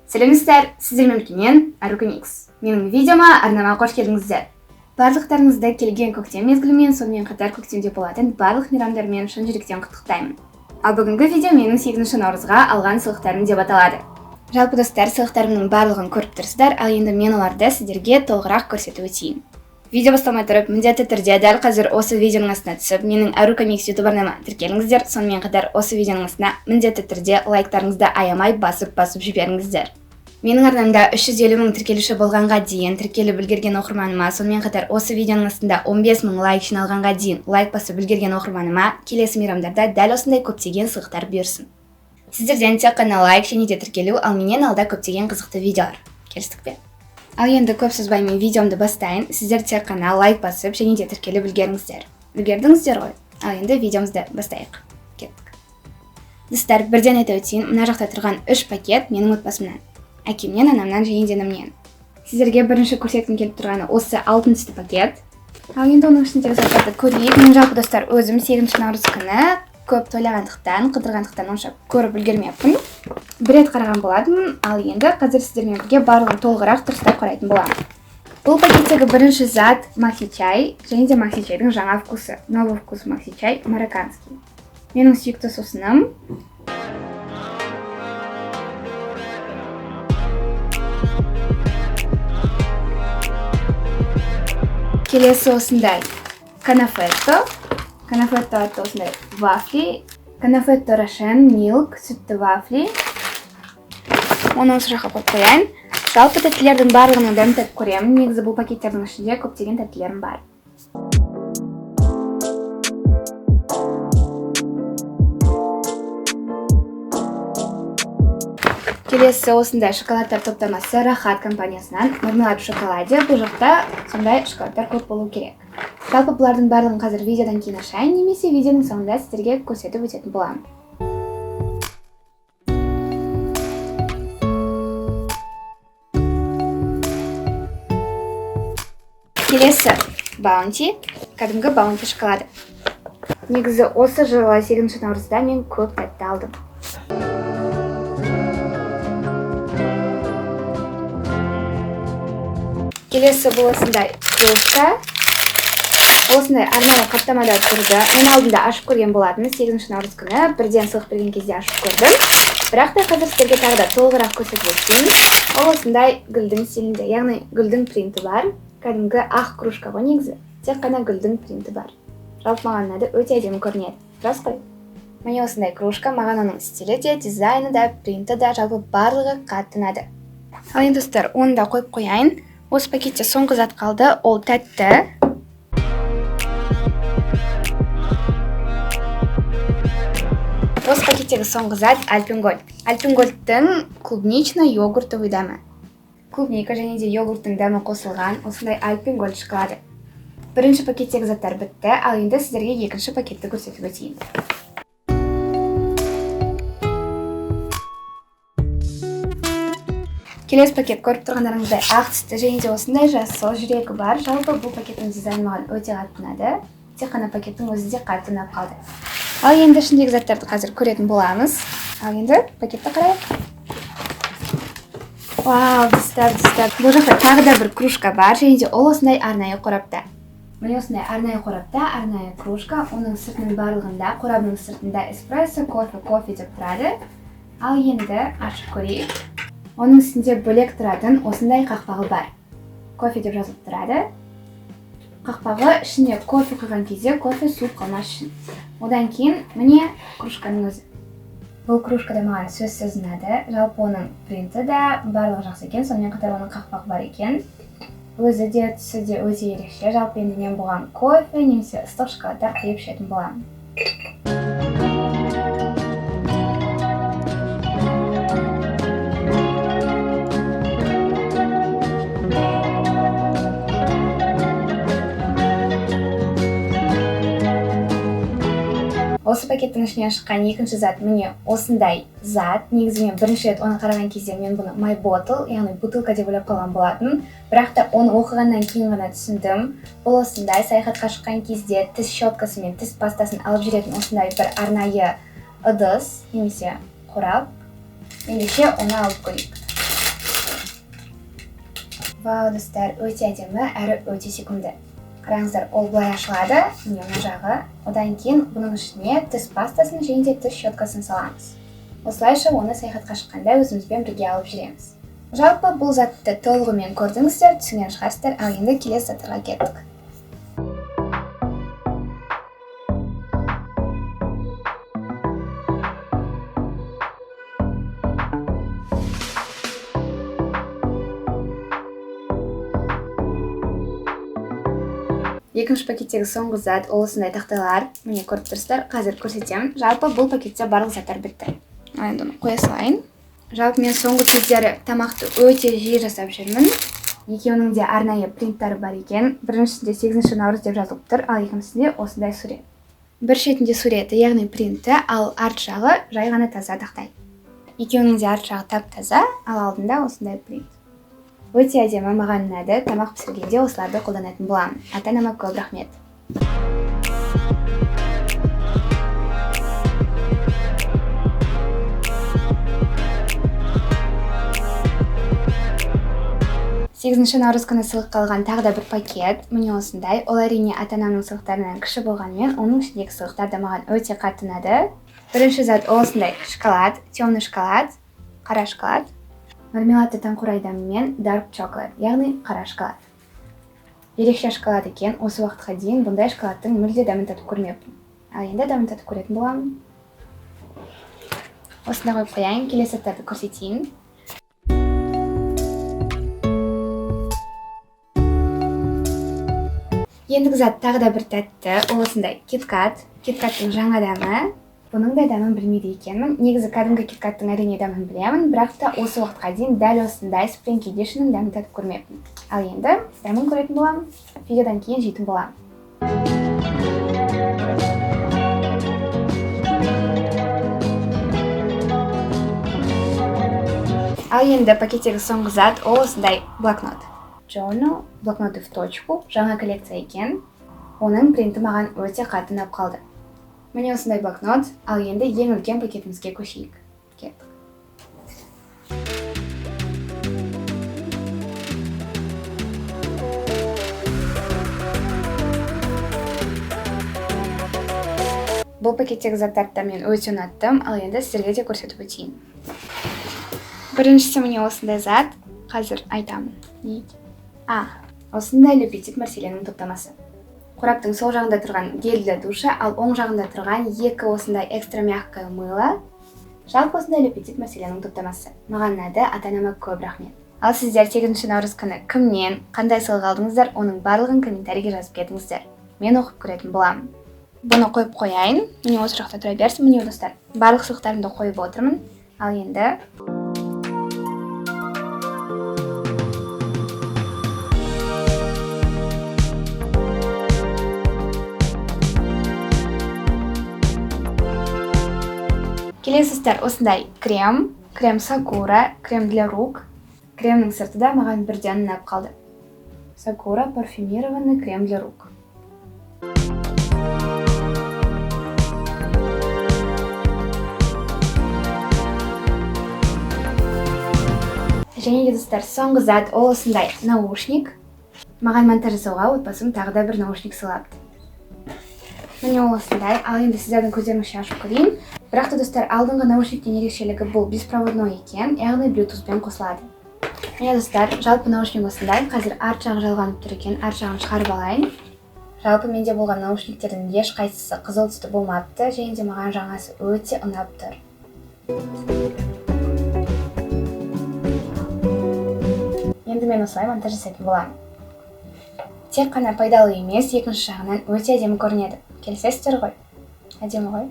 Сәлеметсіздер, сіздермен мен Арука Микс. Менің видеома арнама қош келдіңіздер. Барлықтарыңызды келген көктем мезгілімен, сонымен қатар көктемде болатын барлық мейрамдармен шын жүректен құттықтаймын. Ал бүгінгі видео менің 8 наурызға алған сыйлықтарым деп аталады. Жалпы достар, сыйлықтарымның барлығын көріп тұрсыздар, ал енді мен оларды сіздерге толығырақ көрсетіп өтейін. Видео басталмай тұрып, міндетті түрде дәл қазір осы видеоның астына түсіп, менің Арука Микс YouTube арнама тіркеліңіздер. Сонымен қатар осы видеоның астына міндетті түрде лайктарыңызды аямай басып жіберіңіздер. Менің арнамда 350 мың тіркелуші болғанға дейін тіркеліп үлгерген оқырманыма, сонымен қатар осы видеоның астында 15 мың лайк жиналғанға дейін лайк басып үлгерген оқырманыма келесі мейрамдарда дәл осындай көптеген сыйлықтар бұйырсын. Сіздерден тек қана лайк және де тіркелу, ал менен алда көптеген қызықты видеолар. Келістік пе? Ал енді көп созбай мен видеомды бастайын. Сіздер тек қана лайк басып және де тіркеліп үлгеріңіздер. Үлгердіңіздер ғой? Ал енді видеомызды бастайық. Кеттік. Достар, бірден айта өтейін, мына жақта тұрған 3 пакет менің отбасымнан. Әкемнен, анамнан және де інімнен. Сіздерге бірінші көрсеткім келіп тұрғаны осы алтын түсті пакет. Ал енді оның ішіндегі заттарды көрейік. Мен жалпы достар, өзім 8 наурыз күні көп тойлағандықтан, қыдырғандықтан онша көріп үлгермеппін. Бір рет қараған болатынмын, ал енді қазір сіздермен бірге барлығын толығырақ дұрыстап қарайтын боламын. Бұл пакеттегі бірінші зат макси чай, және де макси чайдың жаңа вкусы. Новый вкус макси чай марокканский. Менің сүйікті сусыным. Келесі осындай канафетто. Канафетто атты осындай вафли. Канафетто рошен, милк, сүтті вафли. Оны осы жаққа қойып қояйын. Жалпы тәттілердің барлығының дәмін татып көремін. Негізі бұл пакеттердің ішінде көптеген тәттілерім бар. Келесі осындай шоколадтар топтамасы Рахат компаниясынан. Мармелад в шоколаде. Бұл жақта сондай шоколадтар көп болу керек. Жалпы бұлардың барлығын қазір видеодан кейін ашайын, немесе видеоның соңында сіздерге көрсетіп өтетін боламын. Келесі баунти, кәдімгі баунти шоколады. Негізі осы жылы 8 наурызда мен көп тәтті алдым. Келесі бұл осындай кружка. Осындай арнайы қаптамада тұрды. Мен алдында ашып көрген болатынмын 8 наурыз күні. Бірден сыйлық берген кезде ашып көрдім. Бірақ та қазір сіздерге тағы да толығырақ көрсетіп өтейін. Ол осындай гүлдің стилінде, яғни гүлдің принті бар. Кәдімгі ақ кружка ғой негізі. Тек қана гүлдің принті бар. Жалпы маған ұнады, өте әдемі көрінеді. Рас қой. Міне осындай кружка, маған оның стилі де, дизайны да, принті да, жалпы барлығы қатты ұнады. Ал енді достар, оны да қойып қояйын. Осы пакетте соңғы зат қалды, ол тәтті. Осы пакеттегі соңғы зат Альпенгольд. Альпенгольдтың клубничный йогуртовый дәмі. Клубника және де йогурттың дәмі қосылған осындай Альпенгольд шоколады. Бірінші пакеттегі заттар бітті, ал енді сіздерге екінші пакетті көрсетіп өтейін. Келесі пакет көріп тұрғандарыңыздай ақ түсті және де осындай жасыл жүрегі бар. Жалпы бұл пакеттің дизайны маған өте қатты ұнады. Тек қана пакеттің өзі де қатты ұнап қалды. Ал енді ішіндегі заттарды қазір көретін боламыз. Ал енді пакетті қарайық. Вау, достар. Бұл жақта тағы да бір кружка бар, және де ол осындай арнайы қорапта. Міне осындай арнайы қорапта, арнайы кружка. Оның сыртының барлығында, қорабының сыртында эспрессо, кофе деп тұрады. Ал енді ашып көрейік. Оның үстінде бөлек тұратын осындай қақпағы бар. Кофе деп жазылып тұрады. Қақпағы ішіне кофе құйған кезде кофе суып қалмас үшін. Одан кейін міне кружканың өзі. Бұл кружка да маған сөзсіз ұнады. Жалпы оның принті да барлығы жақсы екен, сонымен қатар оның қақпағы бар екен. Өзі де, түсі де өте ерекше. Жалпы енді мен бұған кофе немесе ыстық шоколадтар құйып ішетін боламын. Осы пакеттің ішінен шыққан екінші зат міне осындай зат. Негізі мен бірінші рет оны қараған кезде мен бұны my bottle, яғни бутылка деп ойлап қалған болатын. Бірақ та оны оқығаннан кейін ғана түсіндім. Бұл осындай саяхатқа шыққан кезде тіс щеткасы мен тіс пастасын алып жүретін осындай бір арнайы ыдыс немесе қорап. Ендеше оны алып көрейік. Вау, достар, өте әдемі әрі өте сүйкімді. Қараңыздар, ол былай ашылады, міне мына жағы. Одан кейін бұның ішіне тіс пастасын және де тіс щеткасын саламыз. Осылайша оны саяхатқа шыққанда өзімізбен бірге алып жүреміз. Жалпы бұл затты толығымен көрдіңіздер, түсінген шығарсыздар, ал енді келесі заттарға кеттік. Екінші пакеттегі соңғы зат ол осындай тақтайлар. Міне көріп тұрсыздар, қазір көрсетемін. Жалпы бұл пакетте барлық заттар бітті. Енді оны қоя салайын. Жалпы мен соңғы кездері тамақты өте жиі жасап жүрмін. Екеуінің де арнайы принттары бар екен. Біріншісінде 8 наурыз деп жазылып тұр, ал екіншісінде осындай сурет. Бір шетінде суреті, яғни принті, ал арт жағы жай ғана таза тақтай. Екеуінің де арт жағы тап-таза, ал алдында осындай принт. Өте әдемі, маған ұнады. Тамақ пісіргенде осыларды қолданатын боламын. Ата-анама көп рахмет. Сегізінші наурыз күні сыйлыққа алған тағы да бір пакет. Міне осындай. Ол әрине ата-анамның сыйлықтарынан кіші болғанымен, оның ішіндегі сыйлықтар да маған өте қатты ұнады. Бірінші зат ол осындай шоколад, темный шоколад, қара шоколад. Мармеладты таңқурай дәмімен dark chocolate, яғни қара шоколад. Ерекше шоколад екен, осы уақытқа дейін бұндай шоколадтың мүлде дәмін татып көрмеппін. Ал енді дәмін татып көретін боламын. Осында қойып қояйын, келесі заттарды көрсетейін. Ендігі зат тағы да бір тәтті, ол осындай KitKat. KitKattың жаңа дәмі. Бұның да дәмін білмейді екенмін. Негізі кәдімгі KitKattың әрине дәмін білемін, бірақ та осы уақытқа дейін дәл осындай Spring Edition'ның дәмін татып көрмеппін. Ал енді дәмін көретін боламын, видеодан кейін жейтін боламын. Ал енді пакеттегі соңғы зат ол осындай блокнот. Journal, блокноты в точку, жаңа коллекция екен. Оның принті маған өте қатты ұнап қалды. Міне осындай блокнот, ал енді ең үлкен пакетімізге көшейік. Кеттік. Бұл пакеттегі заттарды мен өте ұнаттым, ал енді сіздерге де көрсетіп өтейін. Біріншісі міне осындай зат, қазір айтамын. Осындай Le Petit Marseille'нің топтамасы. Қораптың сол жағында тұрған гельді душа, ал оң жағында тұрған екі осындай экстра мягкое мыло. Жалпы осындай Le Petit Marseille'нің топтамасы. Маған ұнады, ата-анама көп рахмет. Ал сіздер 8 наурыз күні кімнен, қандай сыйлық алдыңыздар, оның барлығын комментарийге жазып кетіңіздер. Мен оқып көретін боламын. Бұны қойып қояйын. Міне осы жақта тұра берсін, міне достар. Барлық сыйлықтарымды қойып отырмын. Ал енді келесіздер осындай крем Sakura, крем для рук. Кремнің сырты да маған бірден ұнап қалды. Sakura парфюмированный крем для рук. Және де достар, соңғы зат ол осындай наушник. Маған монтаж жасауға отбасым тағы да бір наушник сыйлапты. Міне ол осындай, ал енді сіздердің көздеріңізше ашып көрейін. Бірақ та достар, алдыңғы наушниктен ерекшелігі бұл беспроводной екен, яғни Bluetooth-пен қосылады. Міне достар, жалпы наушник осындай, қазір арт жағы жалғанып тұр екен, арт жағын шығарып алайын. Жалпы менде болған наушниктердің ешқайсысы қызыл түсті болмапты, және де маған жаңасы өте ұнап тұр. Енді мен осылай монтаж жасайтын боламын. Тек қана пайдалы емес, екінші жағынан өте әдемі көрінеді. Келісесіздер ғой? Әдемі ғой?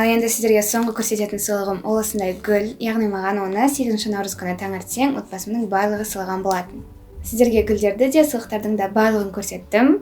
Ал енді сіздерге соңғы көрсететін сыйлығым ол осындай гүл, яғни маған оны 8 наурыз күні таңертең отбасымның барлығы сыйлаған болатын. Сіздерге гүлдерді де сыйлықтардың да барлығын көрсеттім.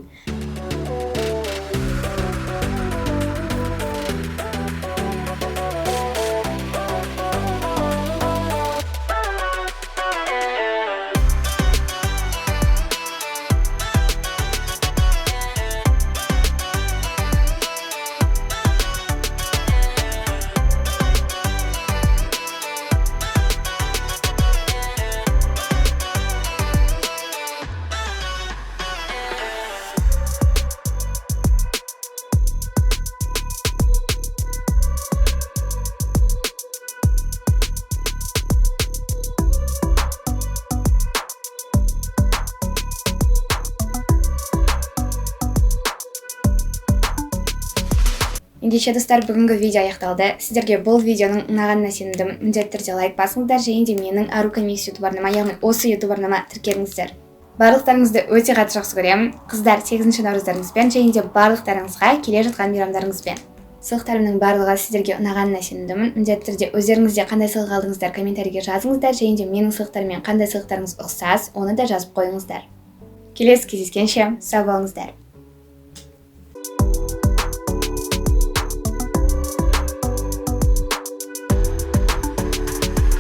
Ендеше достар, бүгінгі видео аяқталды. Сіздерге бұл видеоның ұнағанына сенімдім. Міндетті түрде лайк басыңыздар және де менің Арука Микс YouTube арнама, яғни осы YouTube арнама тіркеліңіздер. Барлықтарыңызды өте қатты жақсы көремін. Қыздар, 8 наурыздарыңызбен және де барлықтарыңызға келе жатқан мейрамдарыңызбен. Сыйлықтарымның барлығы сіздерге ұнағанына сенімдімін. Міндетті түрде өздеріңізде қандай сыйлық алдыңыздар комментарийге жазыңыздар және де менің сыйлықтарыммен қандай сыйлықтарыңыз ұқсас, оны да жазып қойыңыздар. Келесі кездескенше сау болыңыздар.